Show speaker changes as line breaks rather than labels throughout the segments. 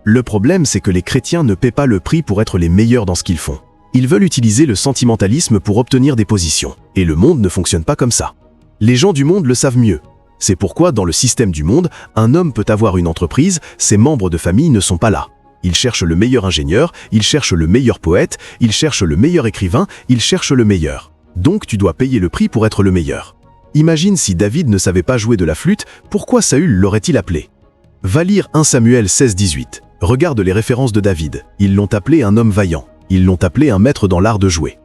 Le problème, c'est que les chrétiens ne paient pas le prix pour être les meilleurs dans ce qu'ils font. Ils veulent utiliser le sentimentalisme pour obtenir des positions. Et le monde ne fonctionne pas comme ça. Les gens du monde le savent mieux. C'est pourquoi, dans le système du monde, un homme peut avoir une entreprise, ses membres de famille ne sont pas là. Ils cherchent le meilleur ingénieur, ils cherchent le meilleur poète, ils cherchent le meilleur écrivain, ils cherchent le meilleur. Donc tu dois payer le prix pour être le meilleur. Imagine si David ne savait pas jouer de la flûte, pourquoi Saül l'aurait-il appelé? Va lire 1 Samuel 16-18. Regarde les références de David. Ils l'ont appelé un homme vaillant. Ils l'ont appelé un maître dans l'art de jouer.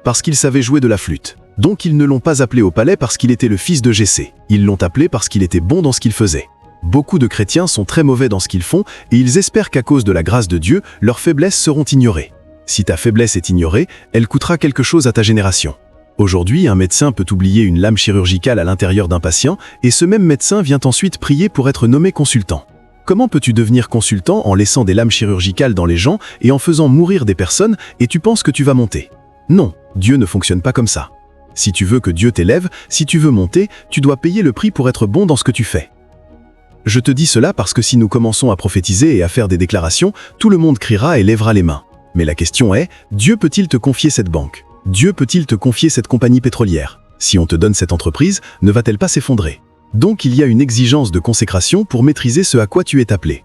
Parce qu'il savait jouer de la flûte. Donc ils ne l'ont pas appelé au palais parce qu'il était le fils de Jessé. Ils l'ont appelé parce qu'il était bon dans ce qu'il faisait. Beaucoup de chrétiens sont très mauvais dans ce qu'ils font et ils espèrent qu'à cause de la grâce de Dieu, leurs faiblesses seront ignorées. Si ta faiblesse est ignorée, elle coûtera quelque chose à ta génération. Aujourd'hui, un médecin peut oublier une lame chirurgicale à l'intérieur d'un patient et ce même médecin vient ensuite prier pour être nommé consultant. Comment peux-tu devenir consultant en laissant des lames chirurgicales dans les gens et en faisant mourir des personnes et tu penses que tu vas monter? Non, Dieu ne fonctionne pas comme ça. Si tu veux que Dieu t'élève, si tu veux monter, tu dois payer le prix pour être bon dans ce que tu fais. Je te dis cela parce que si nous commençons à prophétiser et à faire des déclarations, tout le monde criera et lèvera les mains. Mais la question est, Dieu peut-il te confier cette banque? Dieu peut-il te confier cette compagnie pétrolière? Si on te donne cette entreprise, ne va-t-elle pas s'effondrer? Donc il y a une exigence de consécration pour maîtriser ce à quoi tu es appelé.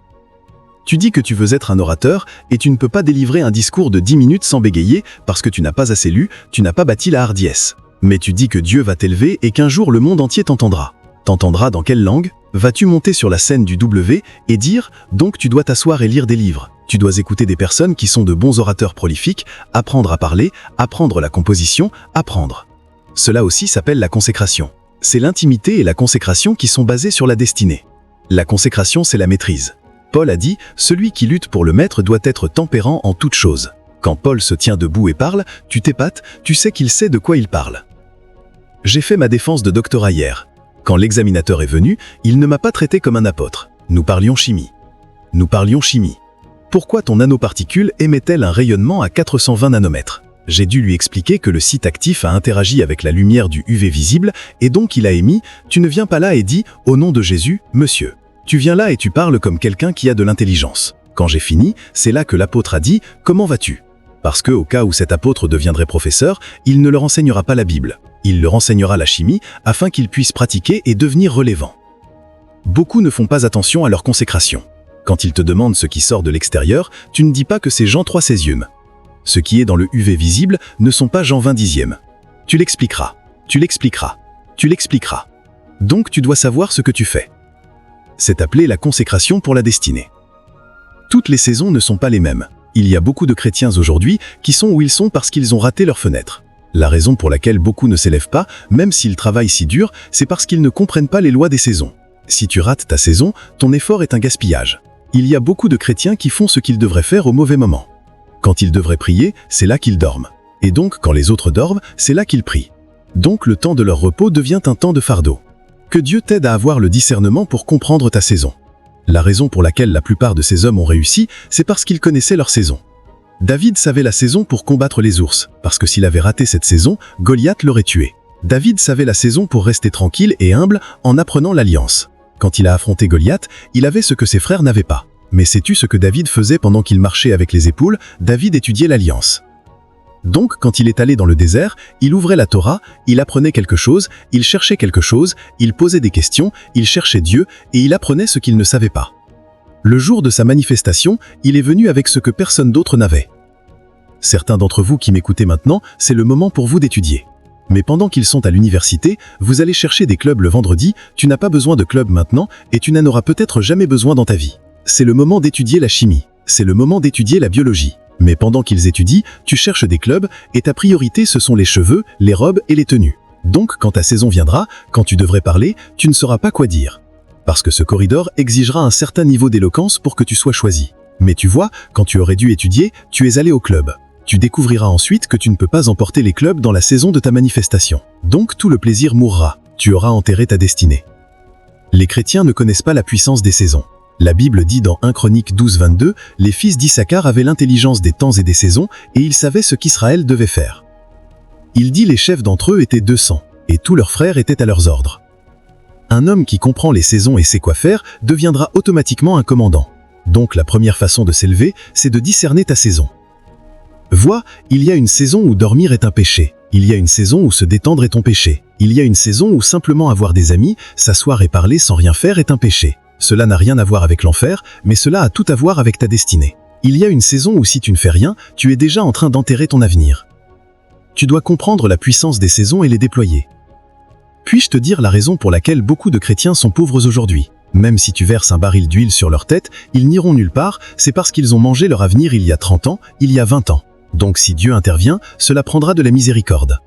Tu dis que tu veux être un orateur et tu ne peux pas délivrer un discours de 10 minutes sans bégayer parce que tu n'as pas assez lu, tu n'as pas bâti la hardiesse. Mais tu dis que Dieu va t'élever et qu'un jour le monde entier t'entendra. T'entendra dans quelle langue? Vas-tu monter sur la scène du W et dire « Donc tu dois t'asseoir et lire des livres. Tu dois écouter des personnes qui sont de bons orateurs prolifiques, apprendre à parler, apprendre la composition, apprendre. » Cela aussi s'appelle la consécration. C'est l'intimité et la consécration qui sont basées sur la destinée. La consécration, c'est la maîtrise. Paul a dit « Celui qui lutte pour le maître doit être tempérant en toutes choses. » Quand Paul se tient debout et parle, tu t'épates, tu sais qu'il sait de quoi il parle. J'ai fait ma défense de doctorat hier. Quand l'examinateur est venu, il ne m'a pas traité comme un apôtre. Nous parlions chimie. Nous parlions chimie. Pourquoi ton nanoparticule émet-elle un rayonnement à 420 nanomètres? J'ai dû lui expliquer que le site actif a interagi avec la lumière du UV visible et donc il a émis « Tu ne viens pas là et dis « Au nom de Jésus, monsieur ». Tu viens là et tu parles comme quelqu'un qui a de l'intelligence. Quand j'ai fini, c'est là que l'apôtre a dit « Comment vas-tu » Parce que au cas où cet apôtre deviendrait professeur, il ne leur enseignera pas la Bible. Il leur enseignera la chimie afin qu'ils puissent pratiquer et devenir relevants. Beaucoup ne font pas attention à leur consécration. Quand ils te demandent ce qui sort de l'extérieur, tu ne dis pas que c'est Jean 3 césium. Ce qui est dans le UV visible ne sont pas Jean 20 dixièmes. Tu l'expliqueras, tu l'expliqueras, tu l'expliqueras. Donc tu dois savoir ce que tu fais. C'est appelé la consécration pour la destinée. Toutes les saisons ne sont pas les mêmes. Il y a beaucoup de chrétiens aujourd'hui qui sont où ils sont parce qu'ils ont raté leur fenêtre. La raison pour laquelle beaucoup ne s'élèvent pas, même s'ils travaillent si dur, c'est parce qu'ils ne comprennent pas les lois des saisons. Si tu rates ta saison, ton effort est un gaspillage. Il y a beaucoup de chrétiens qui font ce qu'ils devraient faire au mauvais moment. Quand ils devraient prier, c'est là qu'ils dorment. Et donc, quand les autres dorment, c'est là qu'ils prient. Donc le temps de leur repos devient un temps de fardeau. Que Dieu t'aide à avoir le discernement pour comprendre ta saison. La raison pour laquelle la plupart de ces hommes ont réussi, c'est parce qu'ils connaissaient leur saison. David savait la saison pour combattre les ours, parce que s'il avait raté cette saison, Goliath l'aurait tué. David savait la saison pour rester tranquille et humble en apprenant l'alliance. Quand il a affronté Goliath, il avait ce que ses frères n'avaient pas. Mais sais-tu ce que David faisait pendant qu'il marchait avec les épaules? David étudiait l'alliance. Donc, quand il est allé dans le désert, il ouvrait la Torah, il apprenait quelque chose, il cherchait quelque chose, il posait des questions, il cherchait Dieu et il apprenait ce qu'il ne savait pas. Le jour de sa manifestation, il est venu avec ce que personne d'autre n'avait. Certains d'entre vous qui m'écoutez maintenant, c'est le moment pour vous d'étudier. Mais pendant qu'ils sont à l'université, vous allez chercher des clubs le vendredi, tu n'as pas besoin de club maintenant et tu n'en auras peut-être jamais besoin dans ta vie. C'est le moment d'étudier la chimie, c'est le moment d'étudier la biologie. Mais pendant qu'ils étudient, tu cherches des clubs et ta priorité ce sont les cheveux, les robes et les tenues. Donc quand ta saison viendra, quand tu devrais parler, tu ne sauras pas quoi dire. Parce que ce corridor exigera un certain niveau d'éloquence pour que tu sois choisi. Mais tu vois, quand tu aurais dû étudier, tu es allé au club. Tu découvriras ensuite que tu ne peux pas emporter les clubs dans la saison de ta manifestation. Donc tout le plaisir mourra, tu auras enterré ta destinée. Les chrétiens ne connaissent pas la puissance des saisons. La Bible dit dans 1 Chroniques 12-22, les fils d'Issachar avaient l'intelligence des temps et des saisons, et ils savaient ce qu'Israël devait faire. Il dit les chefs d'entre eux étaient 200, et tous leurs frères étaient à leurs ordres. Un homme qui comprend les saisons et sait quoi faire deviendra automatiquement un commandant.
Donc la première façon de s'élever, c'est de discerner ta saison. Vois, il y a une saison où dormir est un péché. Il y a une saison où se détendre est ton péché. Il y a une saison où simplement avoir des amis, s'asseoir et parler sans rien faire est un péché. Cela n'a rien à voir avec l'enfer, mais cela a tout à voir avec ta destinée. Il y a une saison où si tu ne fais rien, tu es déjà en train d'enterrer ton avenir. Tu dois comprendre la puissance des saisons et les déployer. Puis-je te dire la raison pour laquelle beaucoup de chrétiens sont pauvres aujourd'hui? Même si tu verses un baril d'huile sur leur tête, ils n'iront nulle part, c'est parce qu'ils ont mangé leur avenir il y a 30 ans, il y a 20 ans. Donc si Dieu intervient, cela prendra de la miséricorde.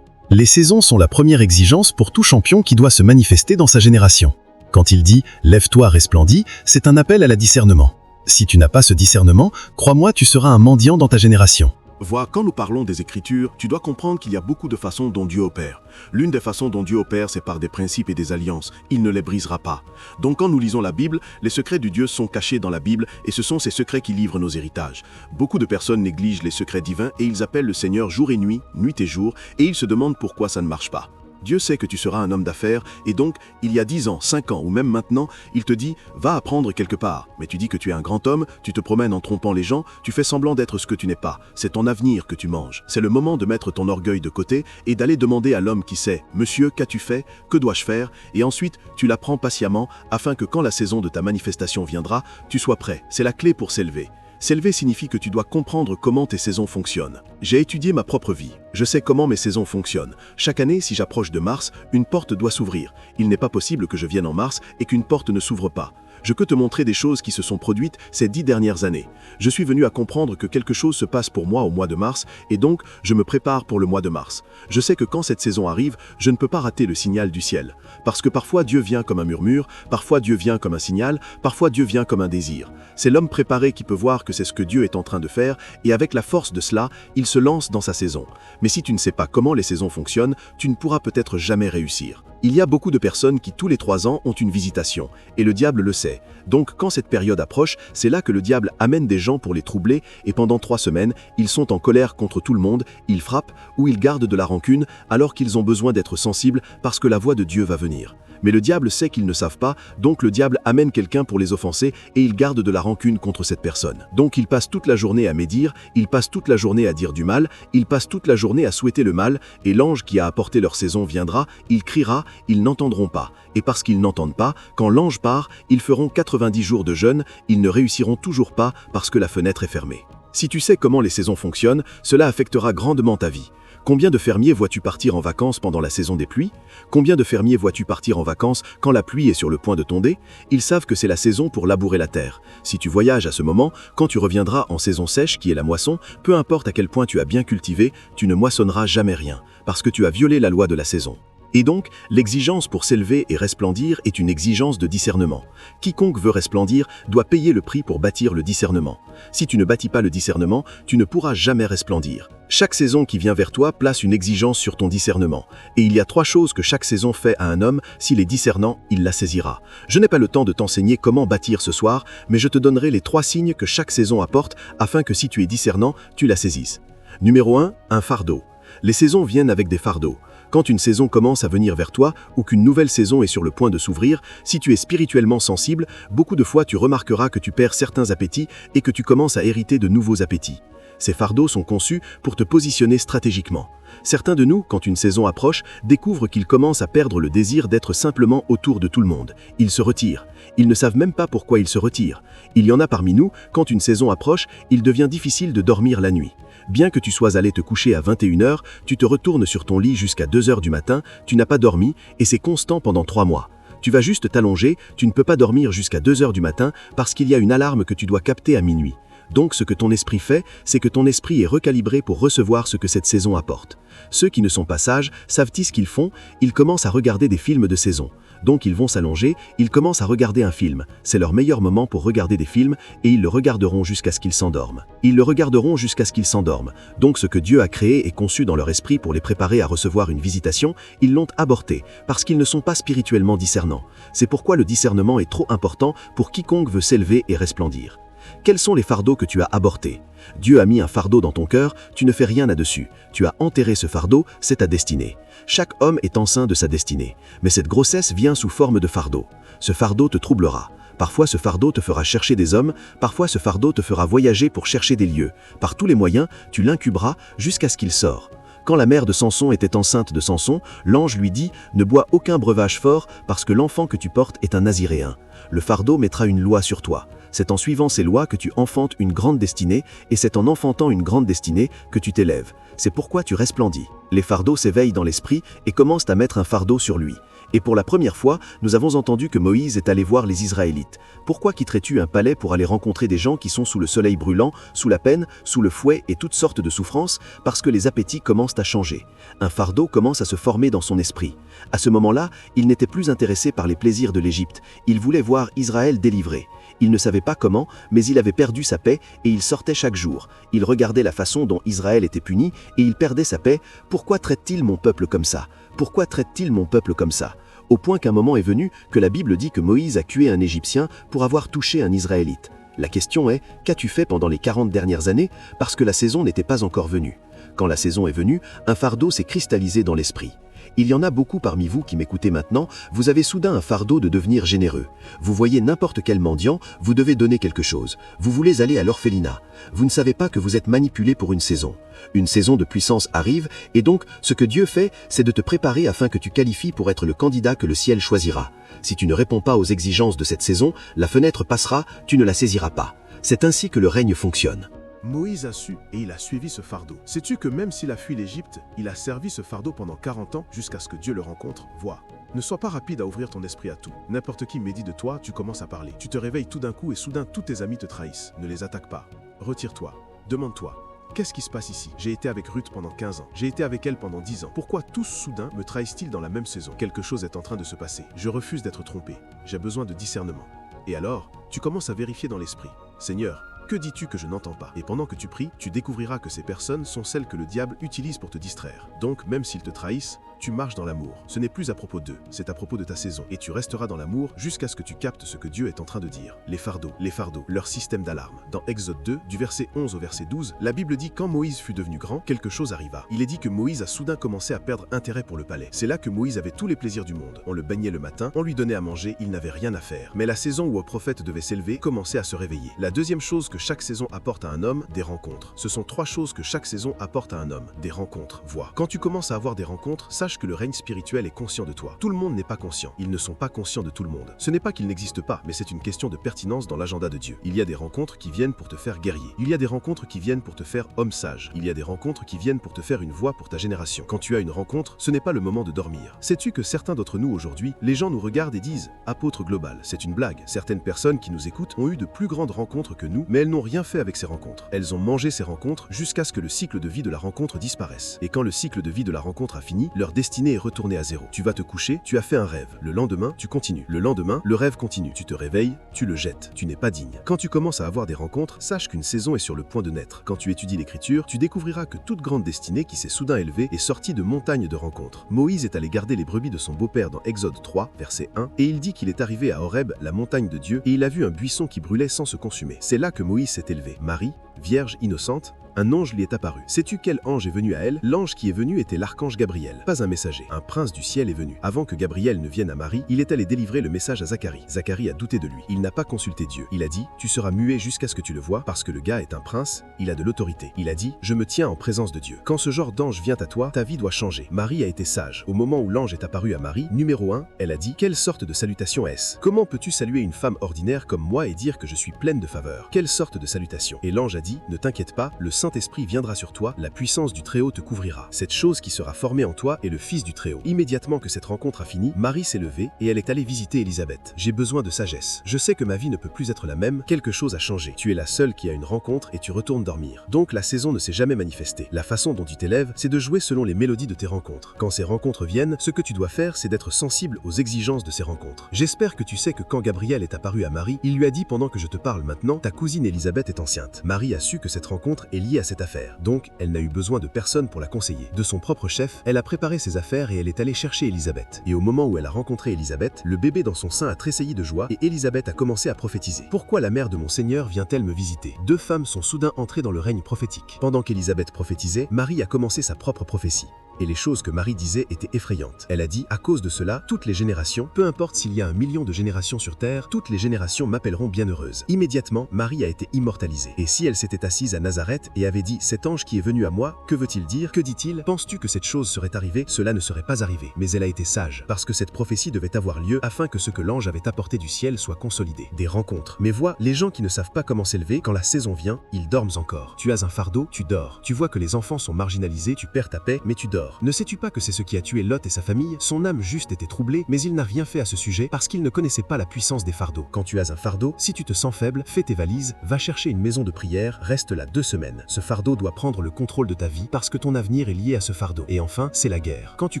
Les saisons sont la première exigence pour tout champion qui doit se manifester dans sa génération. Quand il dit « Lève-toi, resplendis », c'est un appel à la discernement. Si tu n'as pas ce discernement, crois-moi, tu seras un mendiant dans ta génération.
Vois, quand nous parlons des Écritures, tu dois comprendre qu'il y a beaucoup de façons dont Dieu opère. L'une des façons dont Dieu opère, c'est par des principes et des alliances. Il ne les brisera pas. Donc quand nous lisons la Bible, les secrets de Dieu sont cachés dans la Bible et ce sont ces secrets qui livrent nos héritages. Beaucoup de personnes négligent les secrets divins et ils appellent le Seigneur jour et nuit et jour, et ils se demandent pourquoi ça ne marche pas. Dieu sait que tu seras un homme d'affaires et donc, il y a 10 ans, 5 ans ou même maintenant, il te dit « Va apprendre quelque part ». Mais tu dis que tu es un grand homme, tu te promènes en trompant les gens, tu fais semblant d'être ce que tu n'es pas. C'est ton avenir que tu manges. C'est le moment de mettre ton orgueil de côté et d'aller demander à l'homme qui sait « Monsieur, qu'as-tu fait? Que dois-je faire ?» Et ensuite, tu l'apprends patiemment afin que quand la saison de ta manifestation viendra, tu sois prêt. C'est la clé pour s'élever. S'élever signifie que tu dois comprendre comment tes saisons fonctionnent. J'ai étudié ma propre vie. Je sais comment mes saisons fonctionnent. Chaque année, si j'approche de mars, une porte doit s'ouvrir. Il n'est pas possible que je vienne en mars et qu'une porte ne s'ouvre pas. Je peux te montrer des choses qui se sont produites ces 10 dernières années. Je suis venu à comprendre que quelque chose se passe pour moi au mois de mars et donc je me prépare pour le mois de mars. Je sais que quand cette saison arrive, je ne peux pas rater le signal du ciel. Parce que parfois Dieu vient comme un murmure, parfois Dieu vient comme un signal, parfois Dieu vient comme un désir. C'est l'homme préparé qui peut voir que c'est ce que Dieu est en train de faire et avec la force de cela, il se lance dans sa saison. Mais si tu ne sais pas comment les saisons fonctionnent, tu ne pourras peut-être jamais réussir. Il y a beaucoup de personnes qui tous les 3 ans ont une visitation, et le diable le sait. Donc quand cette période approche, c'est là que le diable amène des gens pour les troubler, et pendant 3 semaines, ils sont en colère contre tout le monde, ils frappent ou ils gardent de la rancune alors qu'ils ont besoin d'être sensibles parce que la voix de Dieu va venir. Mais le diable sait qu'ils ne savent pas, donc le diable amène quelqu'un pour les offenser et il garde de la rancune contre cette personne. Donc il passe toute la journée à médire, il passe toute la journée à dire du mal, il passe toute la journée à souhaiter le mal, et l'ange qui a apporté leur saison viendra, il criera, ils n'entendront pas. Et parce qu'ils n'entendent pas, quand l'ange part, ils feront 90 jours de jeûne, ils ne réussiront toujours pas parce que la fenêtre est fermée. Si tu sais comment les saisons fonctionnent, cela affectera grandement ta vie. Combien de fermiers vois-tu partir en vacances pendant la saison des pluies? Combien de fermiers vois-tu partir en vacances quand la pluie est sur le point de tomber? Ils savent que c'est la saison pour labourer la terre. Si tu voyages à ce moment, quand tu reviendras en saison sèche qui est la moisson, peu importe à quel point tu as bien cultivé, tu ne moissonneras jamais rien, parce que tu as violé la loi de la saison. Et donc, l'exigence pour s'élever et resplendir est une exigence de discernement. Quiconque veut resplendir doit payer le prix pour bâtir le discernement. Si tu ne bâtis pas le discernement, tu ne pourras jamais resplendir. Chaque saison qui vient vers toi place une exigence sur ton discernement. Et il y a 3 choses que chaque saison fait à un homme, s'il est discernant, il la saisira. Je n'ai pas le temps de t'enseigner comment bâtir ce soir, mais je te donnerai les 3 signes que chaque saison apporte afin que si tu es discernant, tu la saisisses. Numéro 1, un fardeau. Les saisons viennent avec des fardeaux. Quand une saison commence à venir vers toi ou qu'une nouvelle saison est sur le point de s'ouvrir, si tu es spirituellement sensible, beaucoup de fois tu remarqueras que tu perds certains appétits et que tu commences à hériter de nouveaux appétits. Ces fardeaux sont conçus pour te positionner stratégiquement. Certains de nous, quand une saison approche, découvrent qu'ils commencent à perdre le désir d'être simplement autour de tout le monde. Ils se retirent. Ils ne savent même pas pourquoi ils se retirent. Il y en a parmi nous, quand une saison approche, il devient difficile de dormir la nuit. Bien que tu sois allé te coucher à 21h, tu te retournes sur ton lit jusqu'à 2h du matin, tu n'as pas dormi et c'est constant pendant 3 mois. Tu vas juste t'allonger, tu ne peux pas dormir jusqu'à 2h du matin parce qu'il y a une alarme que tu dois capter à minuit. Donc ce que ton esprit fait, c'est que ton esprit est recalibré pour recevoir ce que cette saison apporte. Ceux qui ne sont pas sages savent-ils ce qu'ils font? Ils commencent à regarder des films de saison. Donc ils vont s'allonger, ils commencent à regarder un film. C'est leur meilleur moment pour regarder des films et ils le regarderont jusqu'à ce qu'ils s'endorment. Ils le regarderont jusqu'à ce qu'ils s'endorment. Donc ce que Dieu a créé et conçu dans leur esprit pour les préparer à recevoir une visitation, ils l'ont aborté parce qu'ils ne sont pas spirituellement discernants. C'est pourquoi le discernement est trop important pour quiconque veut s'élever et resplendir. Quels sont les fardeaux que tu as abortés? Dieu a mis un fardeau dans ton cœur, tu ne fais rien là-dessus. Tu as enterré ce fardeau, c'est ta destinée. Chaque homme est enceint de sa destinée, mais cette grossesse vient sous forme de fardeau. Ce fardeau te troublera. Parfois ce fardeau te fera chercher des hommes, parfois ce fardeau te fera voyager pour chercher des lieux. Par tous les moyens, tu l'incuberas jusqu'à ce qu'il sorte. Quand la mère de Samson était enceinte de Samson, l'ange lui dit « Ne bois aucun breuvage fort parce que l'enfant que tu portes est un naziréen. Le fardeau mettra une loi sur toi. C'est en suivant ces lois que tu enfantes une grande destinée et c'est en enfantant une grande destinée que tu t'élèves. C'est pourquoi tu resplendis. » Les fardeaux s'éveillent dans l'esprit et commencent à mettre un fardeau sur lui. Et pour la première fois, nous avons entendu que Moïse est allé voir les Israélites. Pourquoi quitterais-tu un palais pour aller rencontrer des gens qui sont sous le soleil brûlant, sous la peine, sous le fouet et toutes sortes de souffrances? Parce que les appétits commencent à changer. Un fardeau commence à se former dans son esprit. À ce moment-là, il n'était plus intéressé par les plaisirs de l'Égypte. Il voulait voir Israël délivré. Il ne savait pas comment, mais il avait perdu sa paix et il sortait chaque jour. Il regardait la façon dont Israël était puni et il perdait sa paix. Pourquoi traite-t-il mon peuple comme ça? Pourquoi traite-t-il mon peuple comme ça? Au point qu'un moment est venu que la Bible dit que Moïse a tué un Égyptien pour avoir touché un Israélite. La question est, qu'as-tu fait pendant les 40 dernières années? Parce que la saison n'était pas encore venue. Quand la saison est venue, un fardeau s'est cristallisé dans l'esprit. Il y en a beaucoup parmi vous qui m'écoutez maintenant, vous avez soudain un fardeau de devenir généreux. Vous voyez n'importe quel mendiant, vous devez donner quelque chose. Vous voulez aller à l'orphelinat. Vous ne savez pas que vous êtes manipulé pour une saison. Une saison de puissance arrive, et donc, ce que Dieu fait, c'est de te préparer afin que tu qualifies pour être le candidat que le ciel choisira. Si tu ne réponds pas aux exigences de cette saison, la fenêtre passera, tu ne la saisiras pas. C'est ainsi que le règne fonctionne.
Moïse a su et il a suivi ce fardeau. Sais-tu que même s'il a fui l'Égypte, il a servi ce fardeau pendant 40 ans jusqu'à ce que Dieu le rencontre? Vois. Ne sois pas rapide à ouvrir ton esprit à tout. N'importe qui médit de toi, tu commences à parler. Tu te réveilles tout d'un coup et soudain tous tes amis te trahissent. Ne les attaque pas. Retire-toi. Demande-toi. Qu'est-ce qui se passe ici? J'ai été avec Ruth pendant 15 ans. J'ai été avec elle pendant 10 ans. Pourquoi tous soudain me trahissent-ils dans la même saison? Quelque chose est en train de se passer. Je refuse d'être trompé. J'ai besoin de discernement. Et alors, tu commences à vérifier dans l'esprit. Seigneur, que dis-tu que je n'entends pas? Et pendant que tu pries, tu découvriras que ces personnes sont celles que le diable utilise pour te distraire. Donc, même s'ils te trahissent, tu marches dans l'amour. Ce n'est plus à propos d'eux, c'est à propos de ta saison. Et tu resteras dans l'amour jusqu'à ce que tu captes ce que Dieu est en train de dire. Les fardeaux, leur système d'alarme. Dans Exode 2, du verset 11 au verset 12, la Bible dit quand Moïse fut devenu grand, quelque chose arriva. Il est dit que Moïse a soudain commencé à perdre intérêt pour le palais. C'est là que Moïse avait tous les plaisirs du monde. On le baignait le matin, on lui donnait à manger, il n'avait rien à faire. Mais la saison où un prophète devait s'élever commençait à se réveiller. La deuxième chose que chaque saison apporte à un homme, des rencontres. Ce sont 3 choses que chaque saison apporte à un homme. Des rencontres, vois. Quand tu commences à avoir des rencontres, sache que le règne spirituel est conscient de toi. Tout le monde n'est pas conscient. Ils ne sont pas conscients de tout le monde. Ce n'est pas qu'ils n'existent pas, mais c'est une question de pertinence dans l'agenda de Dieu. Il y a des rencontres qui viennent pour te faire guerrier. Il y a des rencontres qui viennent pour te faire homme sage. Il y a des rencontres qui viennent pour te faire une voix pour ta génération. Quand tu as une rencontre, ce n'est pas le moment de dormir. Sais-tu que certains d'entre nous aujourd'hui, les gens nous regardent et disent « Apôtre global, c'est une blague ». Certaines personnes qui nous écoutent ont eu de plus grandes rencontres que nous, mais elles n'ont rien fait avec ces rencontres. Elles ont mangé ces rencontres jusqu'à ce que le cycle de vie de la rencontre disparaisse. Et quand le cycle de vie de la rencontre a fini, leur destinée est retournée à zéro. Tu vas te coucher, tu as fait un rêve. Le lendemain, tu continues. Le lendemain, le rêve continue. Tu te réveilles, tu le jettes. Tu n'es pas digne. Quand tu commences à avoir des rencontres, sache qu'une saison est sur le point de naître. Quand tu étudies l'écriture, tu découvriras que toute grande destinée qui s'est soudain élevée est sortie de montagnes de rencontres. Moïse est allé garder les brebis de son beau-père dans Exode 3, verset 1, et il dit qu'il est arrivé à Horeb, la montagne de Dieu, et il a vu un buisson qui brûlait sans se consumer. C'est là que Moïse s'est élevé. Marie, vierge innocente, un ange lui est apparu. Sais-tu quel ange est venu à elle? L'ange qui est venu était l'archange Gabriel. Pas un messager, un prince du ciel est venu. Avant que Gabriel ne vienne à Marie, il est allé délivrer le message à Zacharie. Zacharie a douté de lui. Il n'a pas consulté Dieu. Il a dit, tu seras muet jusqu'à ce que tu le vois, parce que le gars est un prince, il a de l'autorité. Il a dit, je me tiens en présence de Dieu. Quand ce genre d'ange vient à toi, ta vie doit changer. Marie a été sage. Au moment où l'ange est apparu à Marie, numéro 1, elle a dit, quelle sorte de salutation est-ce? Comment peux-tu saluer une femme ordinaire comme moi et dire que je suis pleine de faveur? Quelle sorte de salutation? Et l'ange a dit, ne t'inquiète pas, le Saint-Esprit viendra sur toi, la puissance du Très-Haut te couvrira. Cette chose qui sera formée en toi est le Fils du Très-Haut. Immédiatement que cette rencontre a fini, Marie s'est levée et elle est allée visiter Élisabeth. J'ai besoin de sagesse. Je sais que ma vie ne peut plus être la même, quelque chose a changé. Tu es la seule qui a une rencontre et tu retournes dormir. Donc la saison ne s'est jamais manifestée. La façon dont tu t'élèves, c'est de jouer selon les mélodies de tes rencontres. Quand ces rencontres viennent, ce que tu dois faire, c'est d'être sensible aux exigences de ces rencontres. J'espère que tu sais que quand Gabriel est apparu à Marie, il lui a dit pendant que je te parle maintenant, ta cousine Élisabeth est enceinte. Marie a su que cette rencontre est liée à cette affaire. Donc, elle n'a eu besoin de personne pour la conseiller. De son propre chef, elle a préparé ses affaires et elle est allée chercher Élisabeth. Et au moment où elle a rencontré Élisabeth, le bébé dans son sein a tressailli de joie et Élisabeth a commencé à prophétiser. Pourquoi la mère de mon Seigneur vient-elle me visiter? 2 femmes sont soudain entrées dans le règne prophétique. Pendant qu'Élisabeth prophétisait, Marie a commencé sa propre prophétie.
Et les choses que Marie disait étaient effrayantes. Elle a dit, à cause de cela, toutes les générations, peu importe s'il y a 1 million de générations sur Terre, toutes les générations m'appelleront bienheureuse. Immédiatement, Marie a été immortalisée. Et si elle s'était assise à Nazareth et avait dit, cet ange qui est venu à moi, que veut-il dire? Que dit-il? Penses-tu que cette chose serait arrivée? Cela ne serait pas arrivé. Mais elle a été sage, parce que cette prophétie devait avoir lieu afin que ce que l'ange avait apporté du ciel soit consolidé. Des rencontres. Mais vois, les gens qui ne savent pas comment s'élever, quand la saison vient, ils dorment encore. Tu as un fardeau, tu dors. Tu vois que les enfants sont marginalisés, tu perds ta paix, mais tu dors. Ne sais-tu pas que c'est ce qui a tué Lot et sa famille? Son âme juste était troublée, mais il n'a rien fait à ce sujet parce qu'il ne connaissait pas la puissance des fardeaux. Quand tu as un fardeau, si tu te sens faible, fais tes valises, va chercher une maison de prière, reste là 2 semaines. Ce fardeau doit prendre le contrôle de ta vie parce que ton avenir est lié à ce fardeau. Et enfin, c'est la guerre. Quand tu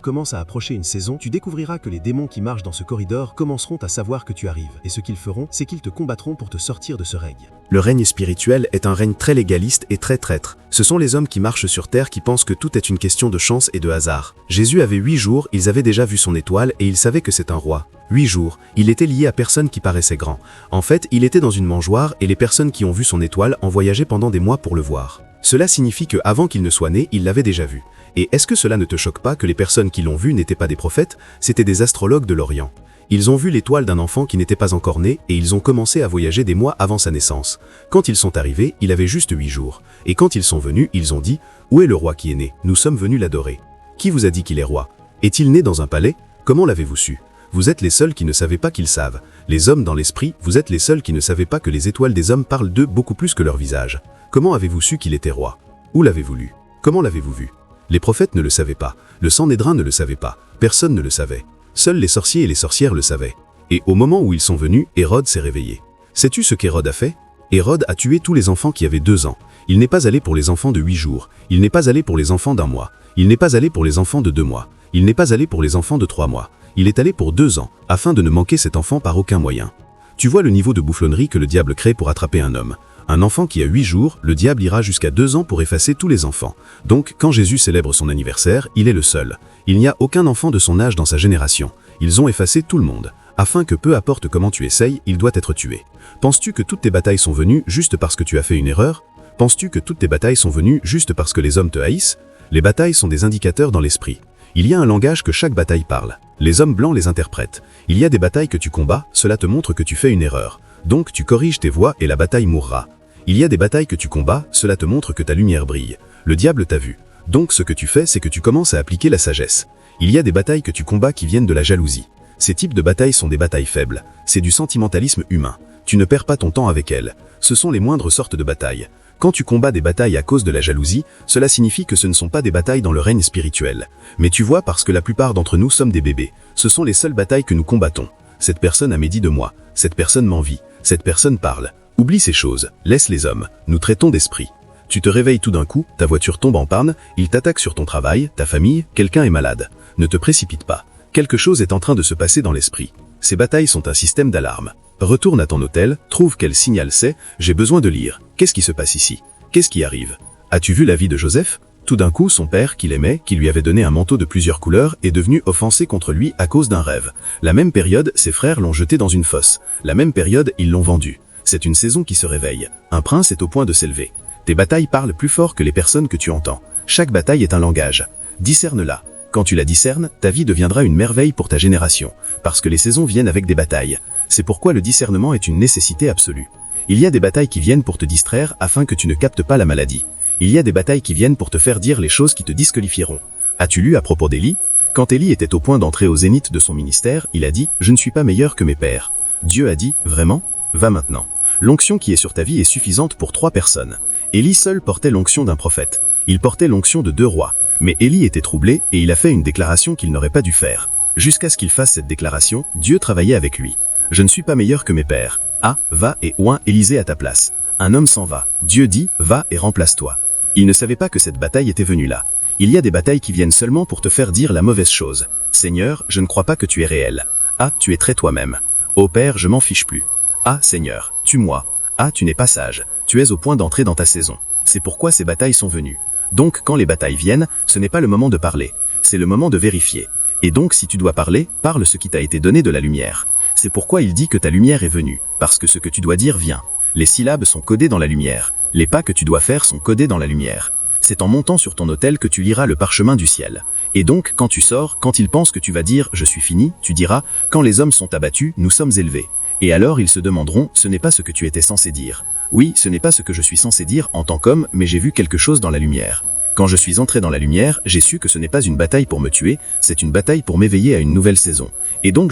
commences à approcher une saison, tu découvriras que les démons qui marchent dans ce corridor commenceront à savoir que tu arrives. Et ce qu'ils feront, c'est qu'ils te combattront pour te sortir de ce règne.
Le règne spirituel est un règne très légaliste et très traître. Ce sont les hommes qui marchent sur terre qui pensent que tout est une question de chance et de hasard. Jésus avait 8 jours, ils avaient déjà vu son étoile et ils savaient que c'est un roi. 8 jours, il était lié à personne qui paraissait grand. En fait, il était dans une mangeoire et les personnes qui ont vu son étoile ont voyagé pendant des mois pour le voir. Cela signifie que avant qu'il ne soit né, il l'avait déjà vu. Et est-ce que cela ne te choque pas que les personnes qui l'ont vu n'étaient pas des prophètes, c'était des astrologues de l'Orient? Ils ont vu l'étoile d'un enfant qui n'était pas encore né et ils ont commencé à voyager des mois avant sa naissance. Quand ils sont arrivés, il avait juste 8 jours. Et quand ils sont venus, ils ont dit « Où est le roi qui est né? Nous sommes venus l'adorer. » Qui vous a dit qu'il est roi? Est-il né dans un palais? Comment l'avez-vous su? Vous êtes les seuls qui ne savaient pas qu'ils savent. Les hommes dans l'esprit, vous êtes les seuls qui ne savaient pas que les étoiles des hommes parlent d'eux beaucoup plus que leur visage. Comment avez-vous su qu'il était roi? Où l'avez-vous lu? Comment l'avez-vous vu? Les prophètes ne le savaient pas. Le Sanhédrin ne le savait pas. Personne ne le savait. Seuls les sorciers et les sorcières le savaient. Et au moment où ils sont venus, Hérode s'est réveillé. Sais-tu ce qu'Hérode a fait? Hérode a tué tous les enfants qui avaient 2 ans. Il n'est pas allé pour les enfants de 8 jours. Il n'est pas allé pour les enfants d'1 mois. Il n'est pas allé pour les enfants de 2 mois. Il n'est pas allé pour les enfants de 3 mois. Il est allé pour 2 ans, afin de ne manquer cet enfant par aucun moyen. Tu vois le niveau de bouffonnerie que le diable crée pour attraper un homme. Un enfant qui a 8 jours, le diable ira jusqu'à 2 ans pour effacer tous les enfants. Donc, quand Jésus célèbre son anniversaire, il est le seul. Il n'y a aucun enfant de son âge dans sa génération. Ils ont effacé tout le monde. Afin que peu importe comment tu essayes, il doit être tué. Penses-tu que toutes tes batailles sont venues juste parce que tu as fait une erreur? Penses-tu que toutes tes batailles sont venues juste parce que les hommes te haïssent? Les batailles sont des indicateurs dans l'esprit. Il y a un langage que chaque bataille parle. Les hommes blancs les interprètent. Il y a des batailles que tu combats, cela te montre que tu fais une erreur. Donc tu corriges tes voies et la bataille mourra. Il y a des batailles que tu combats, cela te montre que ta lumière brille. Le diable t'a vu. Donc ce que tu fais, c'est que tu commences à appliquer la sagesse. Il y a des batailles que tu combats qui viennent de la jalousie. Ces types de batailles sont des batailles faibles. C'est du sentimentalisme humain. Tu ne perds pas ton temps avec elles. Ce sont les moindres sortes de batailles. Quand tu combats des batailles à cause de la jalousie, cela signifie que ce ne sont pas des batailles dans le règne spirituel. Mais tu vois, parce que la plupart d'entre nous sommes des bébés, ce sont les seules batailles que nous combattons. Cette personne a médit de moi. Cette personne m'envie. Cette personne parle. Oublie ces choses, laisse les hommes, nous traitons d'esprit. Tu te réveilles tout d'un coup, ta voiture tombe en panne, il t'attaque sur ton travail, ta famille, quelqu'un est malade. Ne te précipite pas. Quelque chose est en train de se passer dans l'esprit. Ces batailles sont un système d'alarme. Retourne à ton hôtel, trouve quel signal c'est, j'ai besoin de lire. Qu'est-ce qui se passe ici? Qu'est-ce qui arrive? As-tu vu la vie de Joseph? Tout d'un coup, son père, qu'il aimait, qui lui avait donné un manteau de plusieurs couleurs, est devenu offensé contre lui à cause d'un rêve. La même période, ses frères l'ont jeté dans une fosse. La même période, ils l'ont vendu. C'est une saison qui se réveille. Un prince est au point de s'élever. Tes batailles parlent plus fort que les personnes que tu entends. Chaque bataille est un langage. Discerne-la. Quand tu la discernes, ta vie deviendra une merveille pour ta génération. Parce que les saisons viennent avec des batailles. C'est pourquoi le discernement est une nécessité absolue. Il y a des batailles qui viennent pour te distraire afin que tu ne captes pas la maladie. Il y a des batailles qui viennent pour te faire dire les choses qui te disqualifieront. As-tu lu à propos d'Élie? Quand Élie était au point d'entrer au zénith de son ministère, il a dit « Je ne suis pas meilleur que mes pères ». Dieu a dit « Vraiment? Va maintenant ». L'onction qui est sur ta vie est suffisante pour 3 personnes. Élie seul portait l'onction d'un prophète. Il portait l'onction de 2 rois. Mais Élie était troublé et il a fait une déclaration qu'il n'aurait pas dû faire. Jusqu'à ce qu'il fasse cette déclaration, Dieu travaillait avec lui. « Je ne suis pas meilleur que mes pères. Ah, va et oint Élisée à ta place. » Un homme s'en va. Dieu dit « Va et remplace-toi ». Il ne savait pas que cette bataille était venue là. Il y a des batailles qui viennent seulement pour te faire dire la mauvaise chose. « Seigneur, je ne crois pas que tu es réel. Ah, tu es très toi-même. Ô Père, je m'en fiche plus. Ah, Seigneur, tue-moi. Ah, tu n'es pas sage. Tu es au point d'entrer dans ta saison. » C'est pourquoi ces batailles sont venues. Donc, quand les batailles viennent, ce n'est pas le moment de parler. C'est le moment de vérifier. Et donc, si tu dois parler, parle ce qui t'a été donné de la lumière. C'est pourquoi il dit que ta lumière est venue. Parce que ce que tu dois dire vient. Les syllabes sont codées dans la lumière. Les pas que tu dois faire sont codés dans la lumière. C'est en montant sur ton autel que tu liras le parchemin du ciel.
Et donc, quand tu sors, quand ils pensent que tu vas dire « je suis fini », tu diras « quand les hommes sont abattus, nous sommes élevés ». Et alors ils se demanderont « ce n'est pas ce que tu étais censé dire ». Oui, ce n'est pas ce que je suis censé dire en tant qu'homme, mais j'ai vu quelque chose dans la lumière. Quand je suis entré dans la lumière, j'ai su que ce n'est pas une bataille pour me tuer, c'est une bataille pour m'éveiller à une nouvelle saison. Et donc